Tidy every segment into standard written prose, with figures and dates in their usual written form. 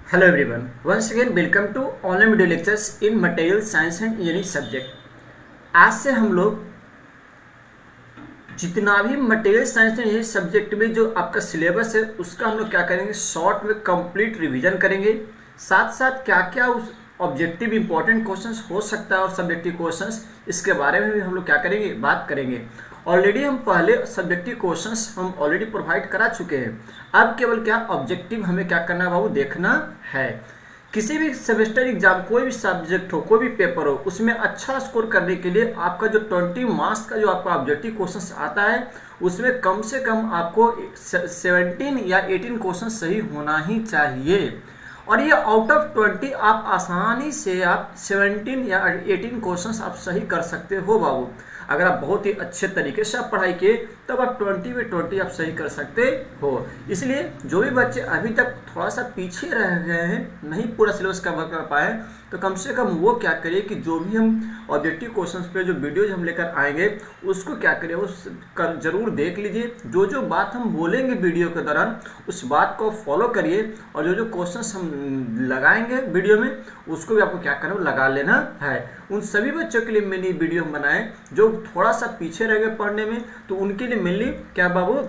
Hello everyone. Once again, welcome to online video lectures in material science and engineering subject. आज से हम लोग जितना भी material science and engineering subject में जो आपका सिलेबस है उसका हम लोग क्या करेंगे, शॉर्ट में कंप्लीट रिवीजन करेंगे। साथ साथ क्या क्या उस ऑब्जेक्टिव इंपॉर्टेंट क्वेश्चंस हो सकता है और सब्जेक्टिव क्वेश्चंस, इसके बारे में भी हम लोग क्या करेंगे, बात करेंगे। ऑलरेडी हम पहले सब्जेक्टिव क्वेश्चंस हम ऑलरेडी प्रोवाइड करा चुके हैं। अब केवल क्या ऑब्जेक्टिव हमें क्या करना है बाबू, देखना है। किसी भी सेमेस्टर एग्जाम, कोई भी सब्जेक्ट हो, कोई भी पेपर हो, उसमें अच्छा स्कोर करने के लिए आपका जो 20 मार्क्स का जो आपका ऑब्जेक्टिव क्वेश्चंस आता है उसमें कम से कम आपको 17 या 18 क्वेश्चन सही होना ही चाहिए। और ये आउट ऑफ 20 आप आसानी से आप 17 या 18 क्वेश्चंस आप सही कर सकते हो बाबू। अगर आप बहुत ही अच्छे तरीके से आप पढ़ाई किए तब आप 20 में 20 आप सही कर सकते हो। इसलिए जो भी बच्चे अभी तक थोड़ा सा पीछे रह गए हैं, नहीं पूरा सिलेबस कवर कर पाए, तो कम से कम वो क्या करिए कि जो भी हम ऑब्जेक्टिव क्वेश्चंस पे जो वीडियोज हम लेकर आएंगे उसको क्या करिए, उस जरूर देख लीजिए। जो जो बात हम बोलेंगे वीडियो के दौरान उस बात को फॉलो करिए, और जो जो क्वेश्चंस हम लगाएंगे वीडियो में उसको भी आपको क्या करना, लगा लेना है। उन सभी बच्चों के लिए मैंने वीडियो हम बनाए जो थोड़ा सा पीछे रह गए पढ़ने में, तो उनके लिए मेनली क्या बाबू,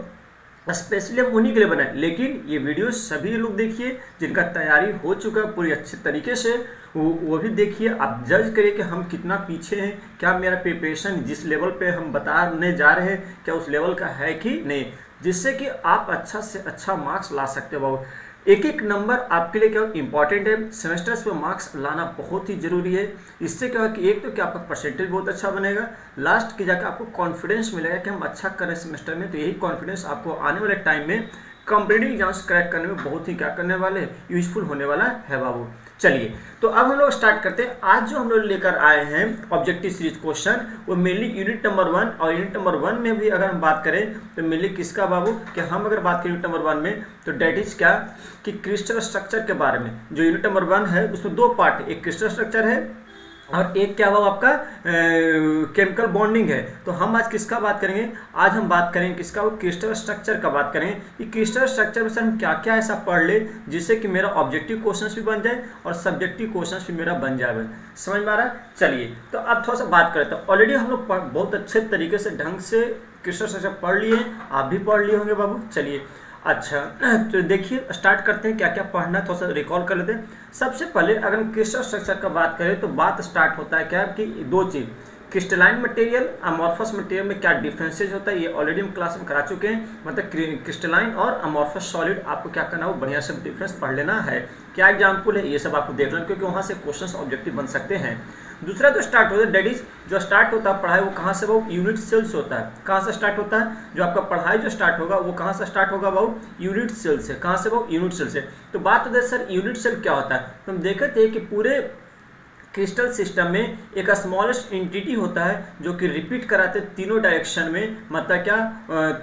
स्पेशली हम उन्हीं के लिए बनाए। लेकिन ये वीडियो सभी लोग देखिए जिनका तैयारी हो चुका है पूरी अच्छे तरीके से, वो भी देखिए। आप जज करिए कि हम कितना पीछे हैं, क्या मेरा प्रिपरेशन जिस लेवल पे हम बताने जा रहे हैं क्या उस लेवल का है कि नहीं, जिससे कि आप अच्छा से अच्छा मार्क्स ला सकते हो बाबू। एक एक नंबर आपके लिए क्या इंपॉर्टेंट है, सेमेस्टर्स में मार्क्स लाना बहुत ही जरूरी है। इससे क्या है कि एक तो क्या आपका परसेंटेज बहुत अच्छा बनेगा, लास्ट की जाकर आपको कॉन्फिडेंस मिलेगा कि हम अच्छा करें सेमेस्टर में। तो यही कॉन्फिडेंस आपको आने वाले टाइम में कॉम्पिटिटिव एग्जाम्स क्रैक करने में बहुत ही क्या करने वाले, यूजफुल होने वाला है बाबू। चलिए तो अब हम लोग स्टार्ट करते हैं। आज जो हम लोग लेकर आए हैं ऑब्जेक्टिव सीरीज क्वेश्चन, वो मेनली यूनिट नंबर 1, और यूनिट नंबर 1 में भी अगर हम बात करें तो मेनली किसका बाबू, कि हम अगर बात करें यूनिट नंबर 1 में तो डेट इज क्या, कि क्रिस्टल स्ट्रक्चर के बारे में। जो यूनिट नंबर 1 है उसमें दो पार्ट है, एक क्रिस्टल स्ट्रक्चर है और एक क्या हुआ आपका केमिकल बॉन्डिंग है। तो हम आज किसका बात करेंगे, आज हम बात करेंगे किसका, वो क्रिस्टल स्ट्रक्चर का बात करेंगे कि क्रिस्टल स्ट्रक्चर में सर हम क्या क्या ऐसा पढ़ ले जिससे कि मेरा ऑब्जेक्टिव क्वेश्चंस भी बन जाए और सब्जेक्टिव क्वेश्चंस भी मेरा बन जाए। समझ में आ रहा है? चलिए तो अब थोड़ा सा बात करते हैं। ऑलरेडी हम लोग बहुत अच्छे तरीके से ढंग से क्रिस्टल स्ट्रक्चर पढ़ लिए, आप भी पढ़ लिए होंगे बाबू। चलिए अच्छा तो देखिए स्टार्ट करते हैं क्या क्या पढ़ना है, थोड़ा सा रिकॉल कर लेते हैं। सबसे पहले अगर हम क्रिस्टल स्ट्रक्चर का बात करें तो बात स्टार्ट होता है क्या कि दो चीज़, क्रिस्टलाइन मटेरियल, अमॉर्फस मटेरियल में क्या डिफरेंसेज होता है, ये ऑलरेडी हम क्लास में करा चुके हैं। मतलब क्रिस्टलाइन और अमॉर्फस सॉलिड आपको क्या करना है, वो बढ़िया से डिफरेंस पढ़ लेना है। क्या एग्जाम्पल है ये सब आपको देख लेना, क्योंकि वहाँ से क्वेश्चन ऑब्जेक्टिव बन सकते हैं। दूसरा जो स्टार्ट होता है डेट इज, जो स्टार्ट होता है पढ़ाई वो कहाँ से, वो यूनिट सेल से होता है। कहाँ से स्टार्ट होता है, जो आपका पढ़ाई जो स्टार्ट होगा वो कहाँ से स्टार्ट होगा बाबू, यूनिट सेल से। कहाँ से बाबू, यूनिट सेल से। तो बात होती है सर यूनिट सेल क्या होता है, तो हम देखे थे कि पूरे क्रिस्टल सिस्टम में एक स्मॉलेस्ट एंटिटी होता है जो कि रिपीट कराते तीनों डायरेक्शन में, मतलब क्या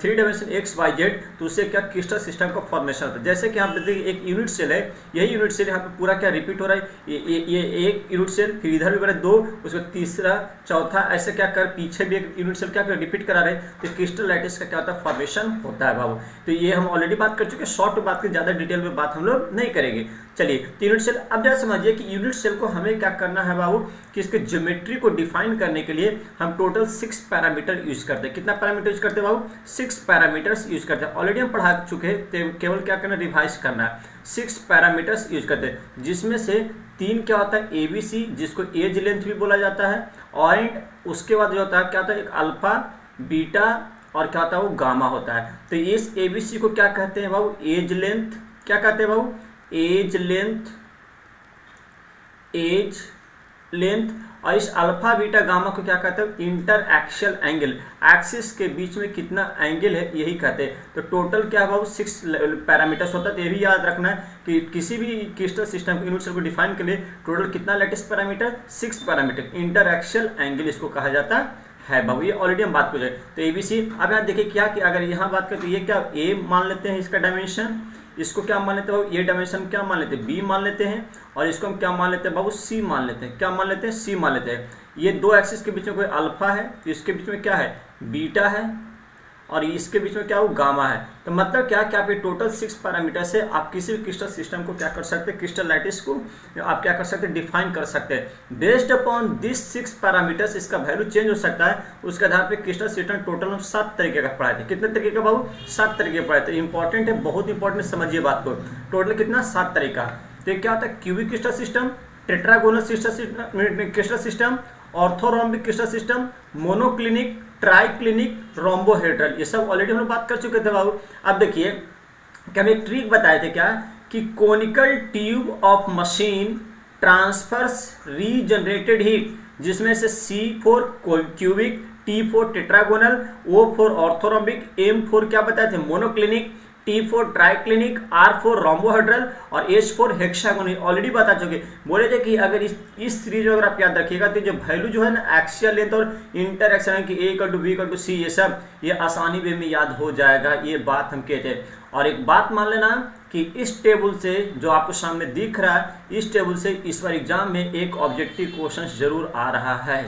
3 डायमेंशन एक्स वाई जेड, तो उससे क्या क्रिस्टल सिस्टम का फॉर्मेशन होता है। जैसे कि यहाँ पे देखिए एक यूनिट सेल है, यही यूनिट सेल यहाँ पे पूरा क्या रिपीट हो रहा है, ये एक यूनिट सेल, फिर इधर भी बने दो, उसमें तीसरा चौथा, ऐसे क्या कर पीछे भी एक यूनिट सेल क्या कर रिपीट करा रहे हैं। तो क्रिस्टल लैटिस का क्या होता है, फॉर्मेशन होता है बाबू। तो ये हम ऑलरेडी बात कर चुके हैं, शॉर्ट में बात करें, ज़्यादा डिटेल में बात हम लोग नहीं करेंगे। चलिए तो यूनिट सेल, अब जरा समझिए कि यूनिट सेल को हमें क्या करना है बाबू, कि इसके ज्योमेट्री को डिफाइन करने के लिए हम टोटल 6 पैरामीटर यूज करते हैं। कितना पैरामीटर यूज करते हैं बाबू, 6 पैरामीटर्स यूज करते हैं। ऑलरेडी हम पढ़ा चुके हैं, केवल क्या करना, रिवाइज करना है। 6 पैरामीटर्स यूज करते हैं, जिसमें से 3 क्या होता है, ABC, जिसको एज लेंथ भी बोला जाता है, और उसके बाद जो होता है क्या होता है, एक अल्फा, बीटा और क्या होता है, वो गामा होता है। तो इस ABC को क्या कहते हैं बाबू, एज लेंथ। क्या कहते हैं बाबू, एज लेंथ, एज लेंथ। और इस अल्फा बीटा गामा को क्या कहते हैं, इंटर एक्सियल एंगल, एक्सिस के बीच में कितना एंगल है यही कहते हैं। तो टोटल क्या है बाबू, 6 पैरामीटर्स होता है। तो ये भी याद रखना है कि किसी भी क्रिस्टल सिस्टम यूनिट सेल को डिफाइन के लिए टोटल कितना lattice parameter, 6 parameter, inter axial angle इसको कहा जाता है बाबू। ये ऑलरेडी हम बात कर रहे हैं। तो ABC, अब यहाँ देखिए क्या कि अगर यहाँ बात करें तो ये क्या A मान लेते हैं, इसका डायमेंशन, इसको क्या मान लेते हैं बाबू, ये डायमेंशन क्या मान लेते हैं, B मान लेते हैं, और इसको हम क्या मान लेते हैं बाबू, C मान लेते हैं। क्या मान लेते हैं, C मान लेते हैं। ये दो एक्सिस के बीच में कोई अल्फा है, तो इसके बीच में क्या है, बीटा है, और इसके बीच में क्या वो गामा है। तो मतलब क्या कि आप ये टोटल 6 पैरामीटर से आप किसी भी क्रिस्टल सिस्टम को क्या कर सकते हैं, क्रिस्टल लैटिस को आप क्या कर सकते हैं, डिफाइन कर सकते हैं। बेस्ड अपॉन दिस 6 पैरामीटर्स इसका वैल्यू चेंज हो सकता है। उसके आधार पर क्रिस्टल सिस्टम टोटल हम 7 तरीके का पढ़ाए थे। कितने तरीके का बाबू, 7 तरीके पढ़ाए थे। इंपॉर्टेंट है, बहुत इंपॉर्टेंट, समझिए बात को। टोटल कितना, 7 तरीका। तो ये क्या होता है, cubic crystal system, tetragonal crystal system, orthorhombic crystal system, monoclinic, triclinic, rhombohedral, ये सब ऑलरेडी हम लोग बात कर चुके थे बाबू। अब देखिए कि हम एक ट्रिक बताए थे क्या, कि conical tube of machine transfers regenerated heat, जिसमें से C4 cubic, T4 tetragonal, O4 orthorhombic, M4 क्या बताए थे, monoclinic, T4 triclinic, R4 rhombohedral और H4 हेक्सागोनल, ऑलरेडी बता चुके। बोले थे कि अगर इस सीरीज अगर आप याद रखिएगा तो जो वैल्यू जो है ना, एक्सियल लेंथ और इंटरएक्शन की A=B=C, ये सब ये आसानी वे में याद हो जाएगा। ये बात हम कहते हैं। और एक बात मान लेना कि इस टेबल से जो आपको सामने दिख रहा है, इस टेबल से इस बार एग्जाम में एक ऑब्जेक्टिव क्वेश्चन जरूर आ रहा है।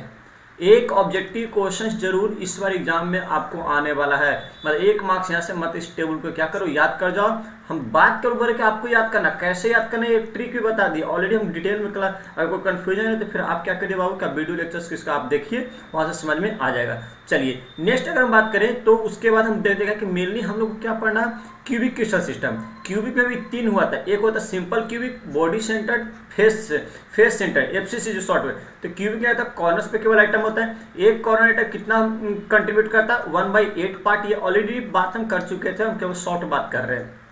एक ऑब्जेक्टिव क्वेश्चन जरूर इस बार एग्जाम में आपको आने वाला है। मतलब 1 मार्क्स यहाँ से मत इस टेबल को क्या करो, याद कर जाओ। हम बात करो बोले कि आपको याद करना, कैसे याद करना, एक ट्रिक भी बता दी ऑलरेडी हम डिटेल में क्लास। अगर कोई कंफ्यूजन है तो फिर आप क्या करिए बाबू, क्या वीडियो लेक्चर्स किसका आप देखिए, वहाँ से समझ में आ जाएगा। चलिए नेक्स्ट अगर हम बात करें तो उसके बाद हम देखेगा कि मेनली हम लोग को क्या पढ़ना, क्यूबिक क्रिस्टल सिस्टम। क्यूबिक में भी 3 हुआ था, एक होता simple cubic, body centred, face centred, FCC जो शॉर्ट में। तो क्यूबिक क्या होता है, कॉर्नर्स पे केवल आइटम होता है। एक कॉर्नर आइटम कितना कंट्रीब्यूट करता है, 1/8 पार्ट। ये ऑलरेडी बात हम कर चुके थे, हम केवल शॉर्ट बात कर रहे हैं।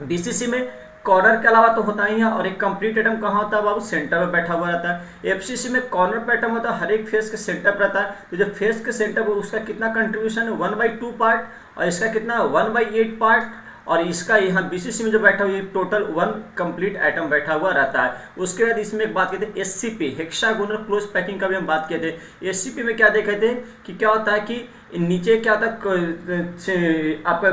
BCC में कॉर्नर के अलावा तो होता ही है, और एक कंप्लीट एटम कहाँ होता है बाबू, सेंटर में बैठा हुआ रहता है। FCC में कॉर्नर पे एटम होता है, हर एक फेस के सेंटर पर रहता है। तो जो फेस के सेंटर पर उसका कितना कंट्रीब्यूशन है, 1/2 पार्ट, और इसका कितना 1/8 पार्ट। और इसका यहाँ BCC में जो बैठा हुआ, ये टोटल 1 कंप्लीट एटम बैठा हुआ रहता है। उसके बाद इसमें एक बात कहते हैं SCP, हेक्सागोनल क्लोज पैकिंग का भी हम बात किए थे। SCP में क्या देखे थे कि क्या होता है कि नीचे क्या होता है आपका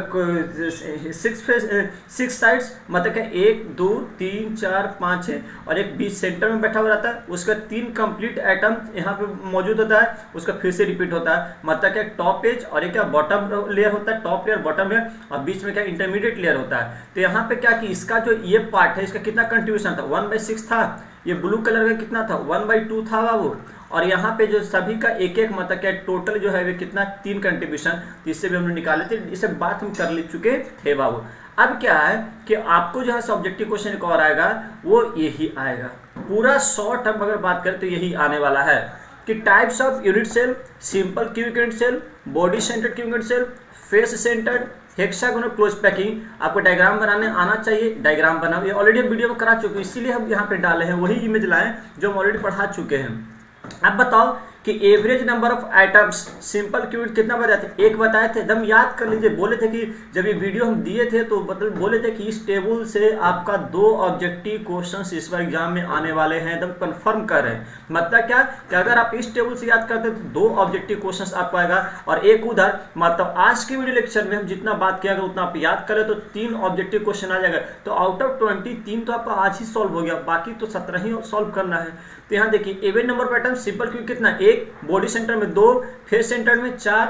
6 साइड्स, मतलब क्या 1 2 3 4 5 है, और एक बीच सेंटर में बैठा हुआ रहता है। उसका 3 कंप्लीट एटम यहाँ पे मौजूद होता है, उसका फिर से रिपीट होता है। मतलब क्या टॉप एज और एक क्या बॉटम लेयर होता है, टॉप लेयर बॉटम लेयर, और बीच में क्या इंटरमीडिएट लेयर होता है। तो यहाँ पे क्या कि इसका जो ये पार्ट है, इसका कितना कंट्रीब्यूशन था, 1/6 था। ये ब्लू कलर का कितना था, 1/2 था बाबू। और यहाँ पे जो सभी का एक एक मतलब क्या टोटल जो है वे कितना, 3 कंट्रीब्यूशन। तो इससे भी हम लोग निकाले थे, इसे बात हम कर ले चुके थे बाबू। अब क्या है कि आपको जो है ऑब्जेक्टिव क्वेश्चन एक और आएगा, वो यही आएगा। पूरा शॉर्ट हम अगर बात करें तो यही आने वाला है कि types of unit cell, simple cubic unit cell, body centred cubic unit cell, face centred, hexagonal close packing. आपको डायग्राम बनाने आना चाहिए, डायग्राम बनाओ। ये ऑलरेडी हम वीडियो में करा चुके हैं, इसीलिए हम यहाँ पे डाले हैं, वही इमेज लाए जो हम ऑलरेडी पढ़ा चुके हैं। अब बताओ कि average number of items simple cubic कितना बताए थे, 1 बताए थे। एकदम याद कर लीजिए, बोले थे कि जब ये वीडियो हम दिए थे तो बोले थे कि इस टेबल से आपका 2 ऑब्जेक्टिव क्वेश्चंस इस बार एग्जाम में आने वाले हैं, एकदम कंफर्म कर रहे हैं। मतलब क्या कि अगर आप इस टेबल से याद करते तो 2 ऑब्जेक्टिव क्वेश्चंस आपको आएगा, और एक उधर। मतलब आज के वीडियो लेक्चर में हम जितना बात किया उतना आप याद करें तो 3 ऑब्जेक्टिव क्वेश्चन आ जाएगा। तो आउट ऑफ 20 3 तो आपका आज ही सॉल्व हो गया, बाकी तो 17 ही सॉल्व करना है। तो यहाँ देखिए even number pattern simple cubic कितना, 1, बॉडी सेंटर में 2, फेस सेंटर में 4,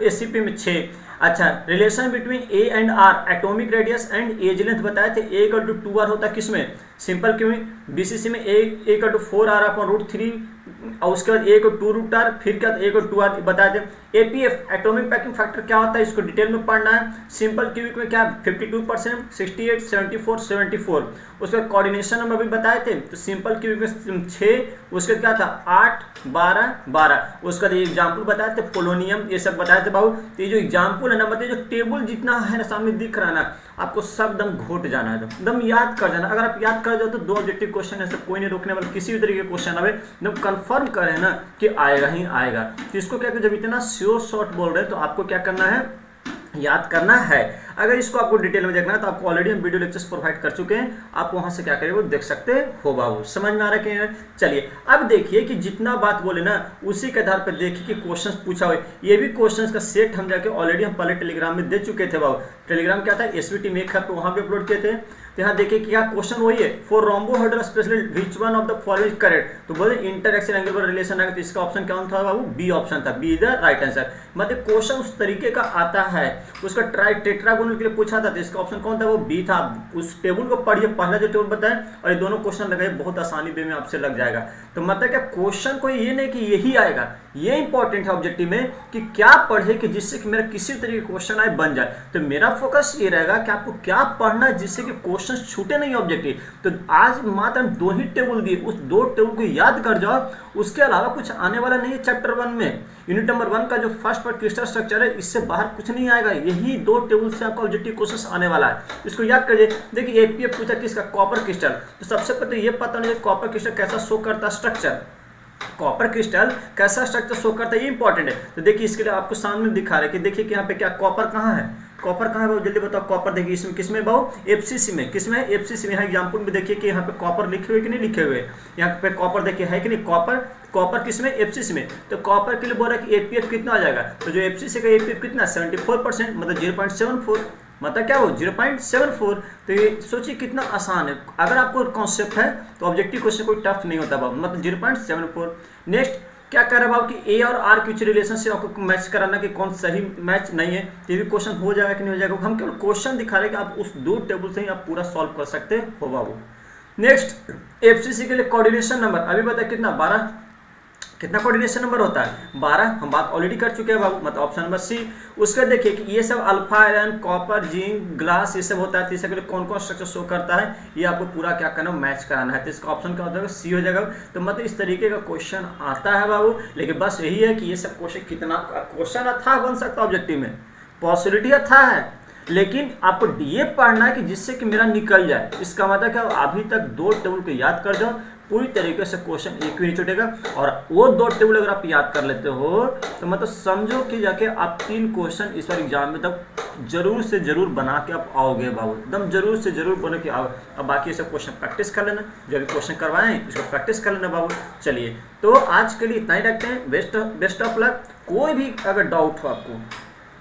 SCP में 6। अच्छा, relation between A and R, atomic radius and edge length बताए थे। A = 2R होता है किसमें, सिंपल क्यूबिक। BCC में A = 4R/√3, और उसके बाद A को 2√R, फिर क्या A को 2R बताए थे। APF एटॉमिक पैकिंग फैक्टर क्या होता है, इसको डिटेल में पढ़ना है। सिंपल क्यूबिक में क्या 52%, 68, 74, 74। उसके बाद कोऑर्डिनेशन नंबर भी बताए थे। तो सिंपल क्यूबिक में 6, उसके बाद क्या था 8, 12, 12। उसका एग्जाम्पल बताए थे, पोलोनियम, ये सब बताए थे बाबू। तो ये जो एग्जाम्पल है ना, मतलब जो टेबल जितना है ना सामने दिख रहा है ना, आपको सब दम घोट जाना है, एकदम याद कर जाना। अगर आप याद कर जाओ तो 2 ऑब्जेक्टिव क्वेश्चन ऐसे कोई नहीं रोकने वाला, किसी भी तरीके के क्वेश्चन आवे एकदम कंफर्म करें ना कि आएगा ही आएगा। तो इसको क्या, जब इतना श्योर शॉर्ट बोल रहे हैं तो आपको क्या करना है, याद करना है। अगर इसको आपको डिटेल में देखना है तो आपको ऑलरेडी हम वीडियो लेक्चर्स प्रोवाइड कर चुके हैं, आप वहां से क्या करेंगे वो देख सकते हो बाबू। समझ में आ रहा है कि? चलिए अब देखिए कि जितना बात बोले ना उसी के आधार पर देखिए कि क्वेश्चन पूछा हुआ है। ये भी क्वेश्चन का सेट हम जाके ऑलरेडी हम पहले टेलीग्राम में दे चुके थे बाबू। टेलीग्राम क्या था, एसवीटी मेक हब पे वहां पे अपलोड किए थे। तो यहाँ देखिए क्या क्वेश्चन वही है, for rhombohedral specialist which one of the following correct. तो बोले इंटरएक्शन एंगुलर रिलेशन है, तो इसका ऑप्शन क्या था बाबू, बी ऑप्शन था, B is the right answer. मतलब क्वेश्चन उस तरीके का आता है, उसका ट्राई टेट्रागोनल के लिए पूछा था तो इसका ऑप्शन कौन था, वो बी था। उस टेबल को पढ़िए, पहला जो टेबल बताया और ये दोनों क्वेश्चन लगाए, बहुत आसानी वे में आपसे लग जाएगा। तो मतलब क्या क्वेश्चन को ये नहीं कि यही आएगा, ये इंपॉर्टेंट है ऑब्जेक्टिव में कि क्या पढ़े कि जिससे कि मेरा किसी तरीके का क्वेश्चन आए बन जाए। तो मेरा फोकस ये रहेगा कि आपको क्या पढ़ना है जिससे कि क्वेश्चन छूटे नहीं ऑब्जेक्टिव। तो आज मात्र 2 ही टेबल दिए, उस 2 टेबल को याद कर जाओ, उसके अलावा कुछ आने वाला नहीं है चैप्टर 1 में। यूनिट नंबर 1 का जो फर्स्ट पार्ट क्रिस्टल स्ट्रक्चर है, इससे बाहर कुछ नहीं आएगा, यही 2 टेबल से आपका ऑब्जेक्टिव क्वेश्चन आने वाला है। इसको याद करिए। देखिए एपीएफ पूछा किसका, कॉपर क्रिस्टल। तो सबसे पहले ये पता नहीं कॉपर क्रिस्टल कैसा शो करता है स्ट्रक्चर, कॉपर क्रिस्टल कैसा स्ट्रक्चर शो करता है, ये इंपॉर्टेंट है। तो देखिए इसके लिए आपको सामने दिखा रहे कि देखिए कि यहाँ पे क्या कॉपर कहाँ है, कॉपर कहाँ है बाबू, जल्दी बताओ। कॉपर देखिए इसमें किसमें बाबू, एफसीसी में। किसमें, एफसीसी में। यहाँ एग्जाम्पल में देखिए कि यहाँ पे कॉपर लिखे हुए कि नहीं लिखे हुए, यहाँ पे कॉपर देखिए है कि नहीं, कॉपर कॉपर किसमें, एफसीसी में। तो कॉपर के लिए बोल रहा है कि एपीएफ कितना आ जाएगा, तो जो एफसीसी का एपीएफ कितना 74%, मतलब 0.74, मतलब क्या हो 0.74। तो ये सोचिए कितना आसान है। अगर आपको कॉन्सेप्ट है तो ऑब्जेक्टिव क्वेश्चन कोई टफ नहीं होता बाबू, मतलब 0.74। नेक्स्ट क्या कह रहा है बाबू कि ए और आर के रिलेशन से आपको मैच कराना कि कौन सही मैच नहीं है। ये भी क्वेश्चन हो जाएगा कि नहीं हो जाएगा, हम केवल क्वेश्चन दिखा रहे हैं कि आप उस 2 टेबल से ही आप पूरा सॉल्व कर सकते हो बाबू। नेक्स्ट एफसीसी के लिए कोऑर्डिनेशन नंबर अभी बताया कितना, 12। कितना कोऑर्डिनेशन नंबर होता है, 12। हम बात ऑलरेडी कर चुके हैं बाबू, मतलब ऑप्शन नंबर सी। उसका देखिए कि ये सब alpha iron, copper, zinc, glass, ये सब होता है। तीसरे के लिए कौन कौन स्ट्रक्चर शो करता है, ये आपको पूरा क्या करना है, मैच कराना है। तो इसका ऑप्शन क्या हो जाएगा, सी हो जाएगा। तो मतलब इस तरीके का क्वेश्चन आता है बाबू, लेकिन बस यही है कि ये सब क्वेश्चन कितना क्वेश्चन अथाह बन सकता है ऑब्जेक्टिव में, पॉसिबिलिटी अथाह है, लेकिन आपको डीए पढ़ना है कि जिससे कि मेरा निकल जाए। इसका मतलब क्या, अभी तक 2 टेबल को याद कर जाओ, पूरी तरीके से क्वेश्चन एक भी नहीं छूटेगा। और वो 2 टेबल अगर आप याद कर लेते हो तो मतलब समझो कि जाके आप 3 क्वेश्चन इस बार एग्जाम में तब जरूर से जरूर बना के आप आओगे बाबू, एकदम जरूर से जरूर बने के आओ। अब बाकी सब क्वेश्चन प्रैक्टिस कर लेना, जो भी क्वेश्चन करवाएं इसको प्रैक्टिस कर लेना बाबू। चलिए तो आज के लिए इतना ही रखते हैं। Best of luck. कोई भी अगर डाउट हो आपको,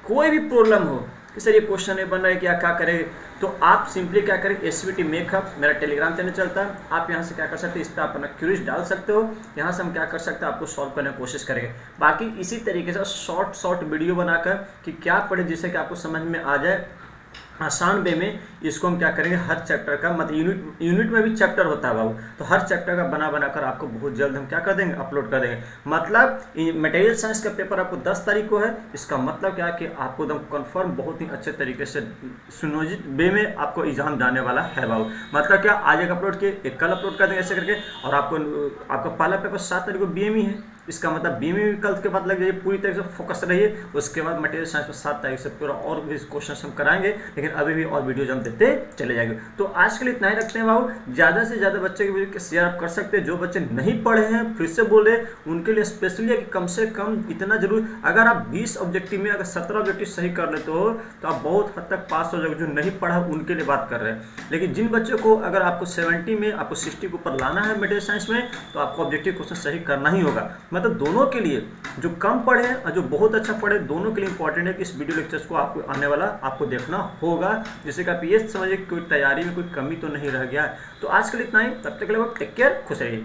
कोई भी प्रॉब्लम हो कि सर ये क्वेश्चन नहीं बन रहा है क्या करें, तो आप सिंपली क्या करें, एसवीटी मेक हब मेरा टेलीग्राम चैनल चलता है, आप यहाँ से क्या कर सकते हैं, इस पर आप अपना क्यूरीज डाल सकते हो। यहाँ से हम क्या कर सकते हैं, आपको सॉल्व करने की कोशिश करेंगे। बाकी इसी तरीके से शॉर्ट वीडियो बनाकर कि क्या पढ़े जिससे कि आपको समझ में आ जाए आसान वे में। इसको हम क्या करेंगे, हर चैप्टर का मतलब यूनिट में भी चैप्टर होता है बाबू, तो हर चैप्टर का बनाकर आपको बहुत जल्द हम क्या कर देंगे, अपलोड कर देंगे। मतलब मटेरियल साइंस का पेपर आपको 10 तारीख को है। इसका मतलब क्या है कि आपको एकदम कंफर्म बहुत ही अच्छे तरीके से सुनियोजित वे में आपको एग्जाम जाने वाला है बाबू। मतलब क्या, आज एक अपलोड किए, एक कल अपलोड कर देंगे ऐसे करके। और आपका पहला पेपर 7 तारीख को बीएमई है, इसका मतलब बीएमई कल के बाद लग जाइए, पूरी तरह से फोकस रहिए। उसके बाद मटेरियल साइंस में 7 तारीख से पूरा और भी क्वेश्चन हम कराएंगे, लेकिन अभी भी और वीडियोज हम देते चले जाएंगे। तो आज के लिए इतना ही रखते हैं बाबू। ज़्यादा से ज़्यादा बच्चे की वीडियो शेयर आप कर सकते हैं। जो बच्चे नहीं पढ़े हैं फिर से बोले, उनके लिए स्पेशली है कि कम से कम इतना जरूर, अगर आप 20 ऑब्जेक्टिव में अगर 17 ऑब्जेक्टिव सही कर लेते हो तो आप बहुत हद तक पास हो जाओगे। जो नहीं पढ़ा उनके लिए बात कर रहे हैं, लेकिन जिन बच्चों को अगर आपको 70 में आपको 60 के ऊपर लाना है मटेरियल साइंस में, तो आपको ऑब्जेक्टिव क्वेश्चन सही करना ही होगा। मतलब दोनों के लिए, जो कम पढ़े और जो बहुत अच्छा पढ़े, दोनों के लिए इंपॉर्टेंट है कि इस वीडियो लेक्चर्स को आपको आने वाला आपको देखना होगा, जिससे कि आप ये समझिए कोई तैयारी में कोई कमी तो नहीं रह गया है। तो आज के लिए इतना ही, तब तक के लिए टेक केयर, खुश रहिए।